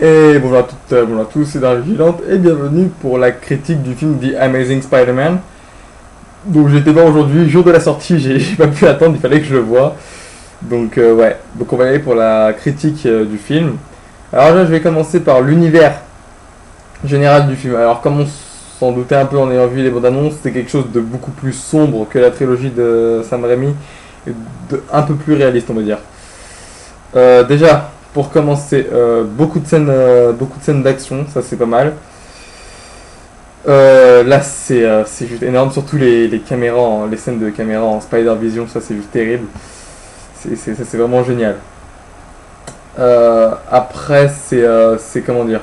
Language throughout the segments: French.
Et bonjour à toutes, bonjour à tous, c'est Dario Vigilante et bienvenue pour la critique du film The Amazing Spider-Man. Donc j'ai été voir aujourd'hui, jour de la sortie, j'ai pas pu attendre, il fallait que je le voie. Donc ouais, donc on va y aller pour la critique du film. Alors là je vais commencer par l'univers général du film. Alors comme on s'en doutait un peu en ayant vu les bandes annonces, c'est quelque chose de beaucoup plus sombre que la trilogie de Sam Raimi, et un peu plus réaliste on va dire. Déjà, pour commencer, beaucoup de scènes d'action, ça c'est pas mal. Là c'est juste énorme, surtout les caméras, les scènes de caméra en Spider Vision, ça c'est juste terrible. Ça c'est vraiment génial. Après c'est comment dire,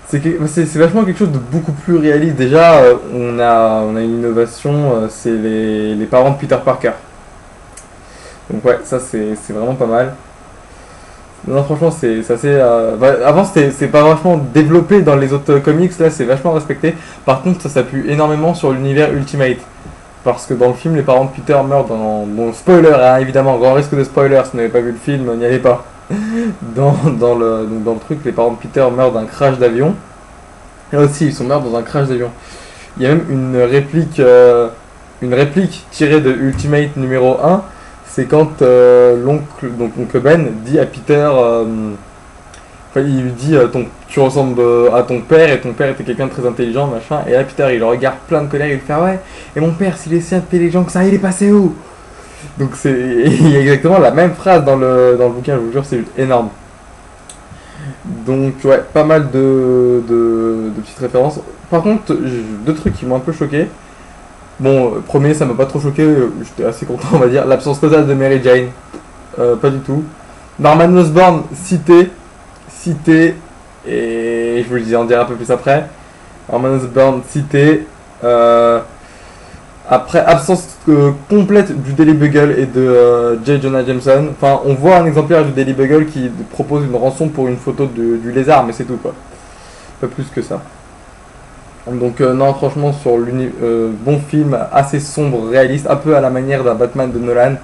c'est vachement quelque chose de beaucoup plus réaliste. Déjà on a une innovation, c'est les parents de Peter Parker. Donc ouais, ça c'est vraiment pas mal. Non, franchement, c'est assez. Avant, c'est pas vachement développé dans les autres comics, là, c'est vachement respecté. Par contre, ça s'appuie énormément sur l'univers Ultimate. Parce que dans le film, les parents de Peter meurent dans. Bon, spoiler, hein, évidemment, grand risque de spoiler, si vous n'avez pas vu le film, n'y allez pas. Donc dans le truc, les parents de Peter meurent d'un crash d'avion. Et aussi, ils sont morts dans un crash d'avion. Il y a même une réplique tirée de Ultimate numéro 1. C'est quand l'oncle Ben dit à Peter, il lui dit tu ressembles à ton père et ton père était quelqu'un de très intelligent, machin. Et là Peter il le regarde plein de colère, il lui fait ouais, et mon père s'il est si intelligent que ça, il est passé où? Donc il y a exactement la même phrase dans le bouquin, je vous jure, c'est juste énorme. Donc ouais, pas mal de petites références. Par contre, deux trucs qui m'ont un peu choqué. Bon, premier, ça m'a pas trop choqué, j'étais assez content, on va dire. L'absence totale de Mary Jane, pas du tout. Norman Osborn, cité, et je vous le en dire un peu plus après. Norman Osborn, cité. Après, absence complète du Daily Bugle et de J. Jonah Jameson. Enfin, on voit un exemplaire du Daily Bugle qui propose une rançon pour une photo du lézard, mais c'est tout, quoi. Pas plus que ça. Donc non, franchement, sur bon film, assez sombre, réaliste, un peu à la manière d'un Batman de Nolan,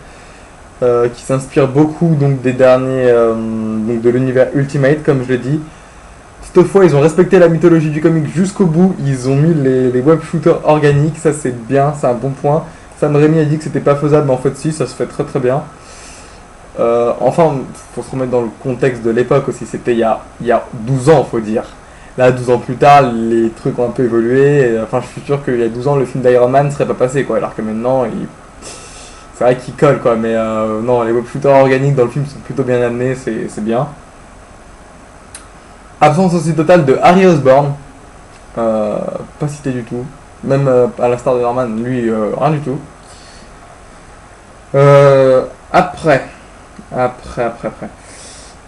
qui s'inspire beaucoup donc des derniers, donc de l'univers Ultimate, comme je l'ai dit. Cette fois, ils ont respecté la mythologie du comic jusqu'au bout. Ils ont mis les web shooters organiques, ça c'est bien, c'est un bon point. Sam Raimi a dit que c'était pas faisable, mais en fait si, ça se fait très très bien. Enfin, faut se remettre dans le contexte de l'époque aussi. C'était il y a 12 ans, faut dire. Là, 12 ans plus tard, les trucs ont un peu évolué. Enfin, je suis sûr qu'il y a 12 ans, le film d'Iron Man ne serait pas passé, quoi. Alors que maintenant, c'est vrai qu'il colle, quoi. Mais non, les web shooters organiques dans le film sont plutôt bien amenés, c'est bien. Absence aussi totale de Harry Osborn. Pas cité du tout. Même à l'instar de Norman, lui, rien du tout. Après.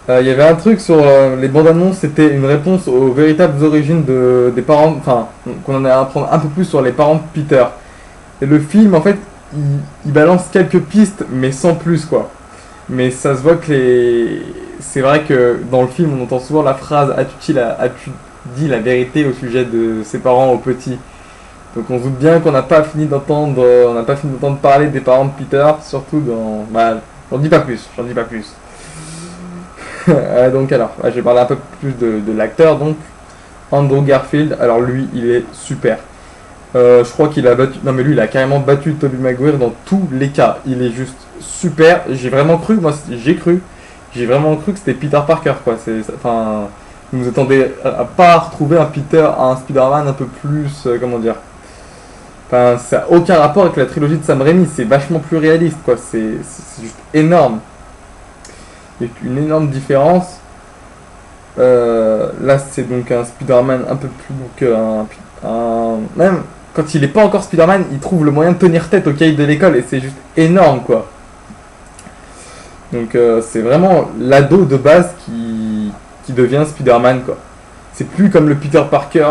Il y avait un truc sur les bandes annonces, c'était une réponse aux véritables origines des parents, enfin, qu'on en a à apprendre un peu plus sur les parents de Peter. Et le film, en fait, il balance quelques pistes, mais sans plus, quoi. Mais ça se voit que c'est vrai que dans le film, on entend souvent la phrase as-tu dit la vérité au sujet de ses parents aux petits. Donc on se doute bien qu'on n'a pas fini d'entendre parler des parents de Peter, surtout dans... Bah, j'en dis pas plus. Donc alors, je vais parler un peu plus de l'acteur, donc Andrew Garfield. Alors lui, il est super. Je crois qu'il a battu... Non mais lui, il a carrément battu Tobey Maguire dans tous les cas. Il est juste super. J'ai vraiment cru que c'était Peter Parker, quoi. Enfin, vous vous attendez à pas retrouver un Peter, un Spider-Man un peu plus... comment dire... Enfin, ça n'a aucun rapport avec la trilogie de Sam Raimi. C'est vachement plus réaliste, quoi. C'est juste énorme. Il y a une énorme différence. Là, c'est donc un Spider-Man un peu plus même quand il n'est pas encore Spider-Man, il trouve le moyen de tenir tête au cahier de l'école et c'est juste énorme, quoi. Donc, c'est vraiment l'ado de base qui devient Spider-Man, quoi. C'est plus comme le Peter Parker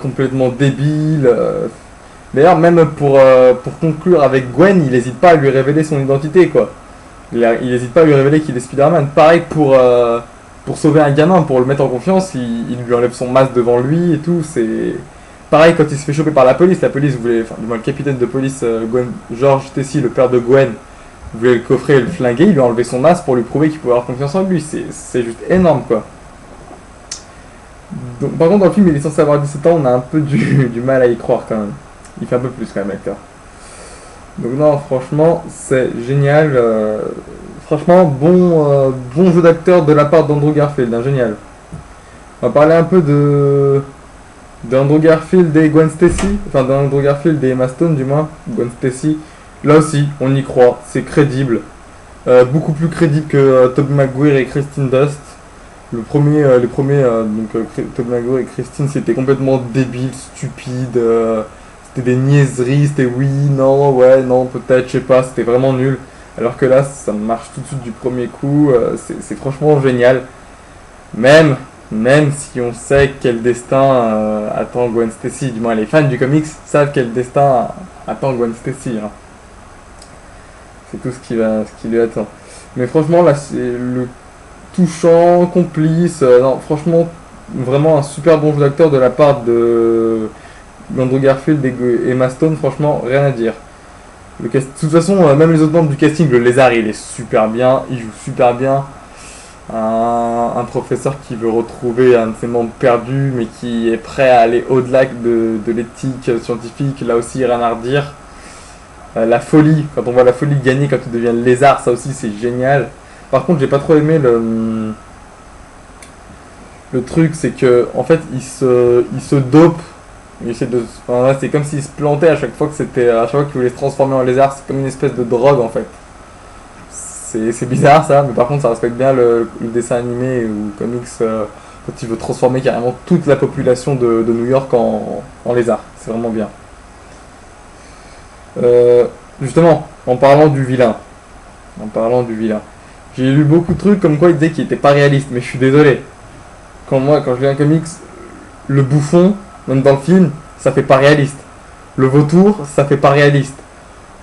complètement débile. D'ailleurs, même pour conclure avec Gwen, il n'hésite pas à lui révéler son identité, quoi. Il n'hésite pas à lui révéler qu'il est Spider-Man. Pareil pour sauver un gamin, pour le mettre en confiance, il lui enlève son masque devant lui et tout. C'est pareil quand il se fait choper par la police voulait, enfin du moins le capitaine de police, George Tessy, le père de Gwen, voulait le coffrer et le flinguer. Il lui a enlevé son masque pour lui prouver qu'il pouvait avoir confiance en lui. C'est juste énorme, quoi. Donc, par contre, dans le film, il est censé avoir 17 ans, on a un peu du mal à y croire quand même. Il fait un peu plus quand même, l'acteur. Donc non, franchement, c'est génial. Franchement, bon jeu d'acteur de la part d'Andrew Garfield, hein, génial. On va parler un peu d'Andrew Garfield et Gwen Stacy, enfin d'Andrew Garfield et Emma Stone du moins, Gwen Stacy. Là aussi, on y croit, c'est crédible. Beaucoup plus crédible que Tobey Maguire et Kristen Dunst. Les premiers, Tobey Maguire et Kristen, c'était complètement débile, stupide. C'était des niaiseries, c'était oui, non, ouais, non, peut-être, je sais pas, c'était vraiment nul. Alors que là, ça marche tout de suite du premier coup, c'est franchement génial. Même si on sait quel destin attend Gwen Stacy, du moins les fans du comics savent quel destin attend Gwen Stacy. Hein. C'est tout ce qui lui attend. Mais franchement, là, c'est le touchant, complice. Non, franchement, vraiment un super bon jeu d'acteur de la part de Andrew Garfield et Emma Stone. Franchement, rien à dire. De toute façon, même les autres membres du casting, le lézard, il est super bien. Il joue super bien. Un professeur qui veut retrouver un de ses membres perdus, mais qui est prêt à aller au-delà de l'éthique scientifique. Là aussi, rien à redire. La folie, quand on voit la folie gagner quand tu deviens lézard, ça aussi c'est génial. Par contre, j'ai pas trop aimé le truc, c'est que en fait il se dope. Enfin, c'est comme s'il se plantait à chaque fois qu'il voulait se transformer en lézard. C'est comme une espèce de drogue en fait. C'est bizarre ça, mais par contre ça respecte bien le dessin animé ou comics quand il veut transformer carrément toute la population de New York en lézard. C'est vraiment bien. Justement, en parlant du vilain, j'ai lu beaucoup de trucs comme quoi il disait qu'il était pas réaliste, mais je suis désolé. Quand je lis un comics, le bouffon, même dans le film, ça fait pas réaliste. Le vautour, ça fait pas réaliste.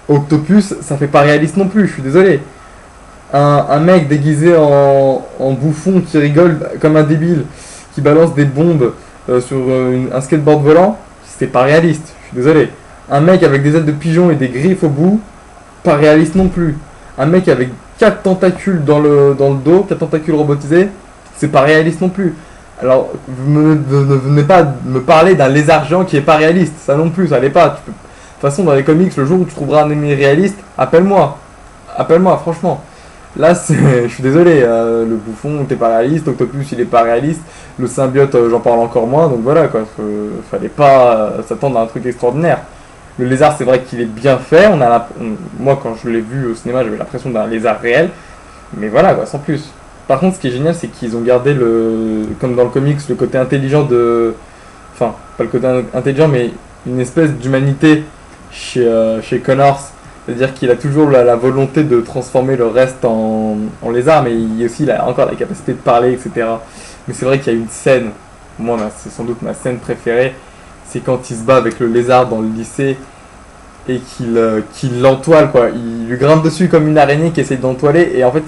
Octopus, ça fait pas réaliste non plus, je suis désolé. Un mec déguisé en bouffon qui rigole comme un débile, qui balance des bombes sur un skateboard volant, c'est pas réaliste, je suis désolé. Un mec avec des ailes de pigeon et des griffes au bout, pas réaliste non plus. Un mec avec 4 tentacules dans le dos, 4 tentacules robotisés, c'est pas réaliste non plus. Alors, ne venez pas me parler d'un lézard géant qui est pas réaliste, ça non plus, ça l'est pas. De toute façon, dans les comics, le jour où tu trouveras un ennemi réaliste, appelle-moi, franchement. Là, je suis désolé, le bouffon, t'es pas réaliste, Octopus, il est pas réaliste, le symbiote, j'en parle encore moins, donc voilà quoi, fallait pas s'attendre à un truc extraordinaire. Le lézard, c'est vrai qu'il est bien fait. Moi, quand je l'ai vu au cinéma, j'avais l'impression d'un lézard réel. Mais voilà, quoi, sans plus. Par contre, ce qui est génial, c'est qu'ils ont gardé comme dans le comics, le côté intelligent enfin, pas le côté intelligent, mais une espèce d'humanité chez Connors. C'est-à-dire qu'il a toujours la volonté de transformer le reste en lézard, mais il a encore la capacité de parler, etc. Mais c'est vrai qu'il y a une scène, moi, c'est sans doute ma scène préférée. C'est quand il se bat avec le lézard dans le lycée et qu'il l'entoile quoi. Il lui grimpe dessus comme une araignée qui essaie d'entoiler et en fait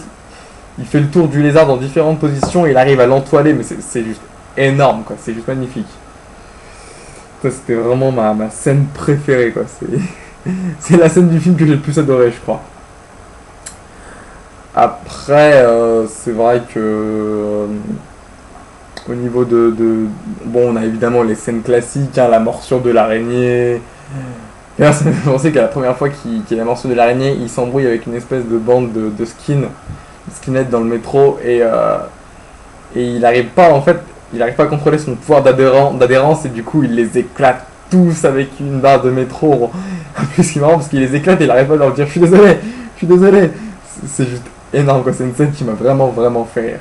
il fait le tour du lézard dans différentes positions et il arrive à l'entoiler mais c'est juste énorme quoi, c'est juste magnifique. Ça c'était vraiment ma scène préférée quoi. C'est la scène du film que j'ai le plus adoré je crois. Après c'est vrai que au niveau bon, on a évidemment les scènes classiques, hein, la morsure de l'araignée. Et là, ça me fait penser qu'à la première fois qu'il y a la morsure de l'araignée, il s'embrouille avec une espèce de bande de skinheads dans le métro et il arrive pas à contrôler son pouvoir d'adhérence et du coup il les éclate tous avec une barre de métro. En plus, c'est marrant parce qu'il les éclate et il arrive pas à leur dire je suis désolé. C'est juste énorme quoi, c'est une scène qui m'a vraiment fait rire.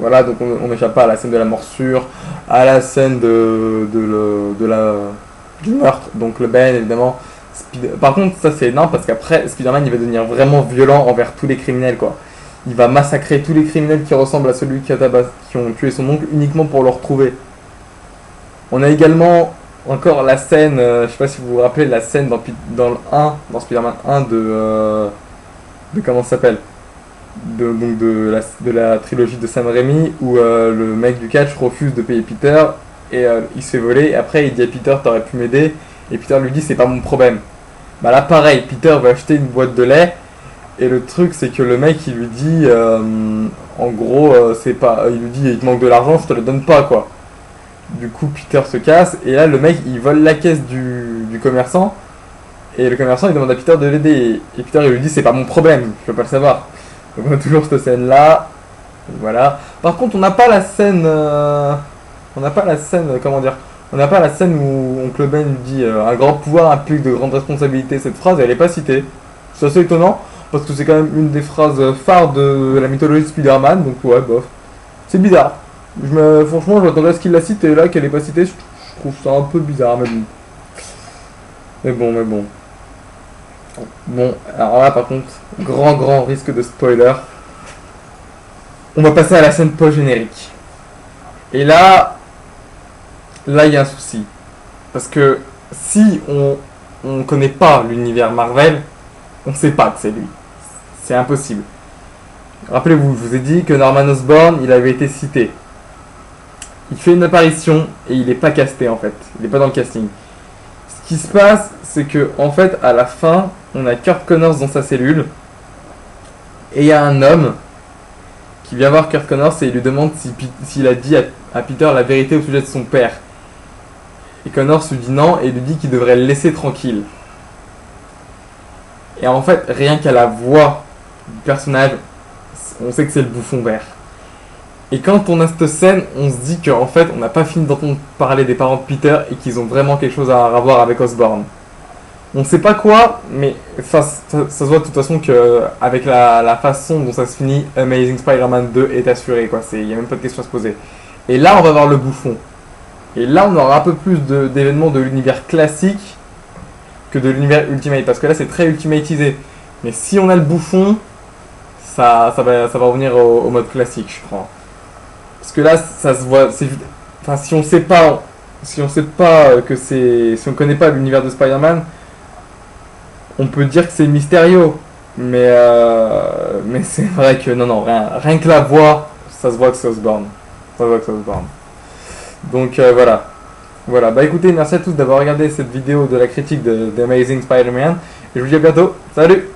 Voilà, donc on n'échappe pas à la scène de la morsure, à la scène du meurtre, donc le Ben évidemment. Par contre, ça c'est énorme parce qu'après, Spider-Man il va devenir vraiment violent envers tous les criminels quoi. Il va massacrer tous les criminels qui ressemblent à celui qui ont tué son oncle uniquement pour le retrouver. On a également encore la scène, je sais pas si vous vous rappelez, la scène dans Spider-Man 1 de comment ça s'appelle de la trilogie de Sam Raimi où le mec du catch refuse de payer Peter et il se fait voler et après il dit à Peter t'aurais pu m'aider et Peter lui dit c'est pas mon problème. Bah là pareil, Peter va acheter une boîte de lait Et le truc, c'est que le mec, il lui dit, en gros, c'est pas, il lui dit, il te manque de l'argent, je te le donne pas, quoi. Du coup, Peter se casse, et là, le mec, il vole la caisse du commerçant, et le commerçant, il demande à Peter de l'aider, et Peter, il lui dit, c'est pas mon problème, je peux pas le savoir. Donc, on a toujours cette scène-là, voilà. Par contre, on n'a pas la scène, comment dire, on n'a pas la scène où Oncle Ben lui dit, un grand pouvoir implique de grandes responsabilités. Cette phrase, elle est pas citée. C'est assez étonnant, parce que c'est quand même une des phrases phares de la mythologie de Spider-Man, donc ouais, bof. C'est bizarre. Franchement, je m'attendais à ce qu'il la cite, et là, qu'elle est pas citée, je trouve ça un peu bizarre, mais bon. Mais bon. Bon, alors là, par contre, grand risque de spoiler. On va passer à la scène post-générique. Et là, il y a un souci. Parce que si on connaît pas l'univers Marvel, on sait pas que c'est lui. C'est impossible. Rappelez-vous, je vous ai dit que Norman Osborn, il avait été cité. Il fait une apparition et il n'est pas casté en fait. Il n'est pas dans le casting. Ce qui se passe, c'est que en fait, à la fin, on a Kurt Connors dans sa cellule. Et il y a un homme qui vient voir Kurt Connors et il lui demande s'il a dit à Peter la vérité au sujet de son père. Et Connors lui dit non et lui dit qu'il devrait le laisser tranquille. Et en fait, rien qu'à la voix du personnage, on sait que c'est le Bouffon Vert. Et quand on a cette scène, on se dit qu'en fait, on n'a pas fini d'entendre parler des parents de Peter et qu'ils ont vraiment quelque chose à voir avec Osborn. On sait pas quoi, mais ça se voit de toute façon qu'avec la façon dont ça se finit, Amazing Spider-Man 2 est assuré, quoi. Il n'y a même pas de question à se poser. Et là, on va voir le Bouffon. Et là, on aura un peu plus d'événements de l'univers classique que de l'univers Ultimate, parce que là, c'est très ultimatisé. Mais si on a le Bouffon, ça va revenir au mode classique, je crois. Parce que là, ça se voit. Enfin, si on sait pas que c'est, si on connaît pas l'univers de Spider-Man, on peut dire que c'est Mysterio. Mais c'est vrai que non, rien que la voix, ça se voit que c'est Osborn. Donc voilà. Voilà, bah écoutez, merci à tous d'avoir regardé cette vidéo de la critique de Amazing Spider-Man. Et je vous dis à bientôt. Salut!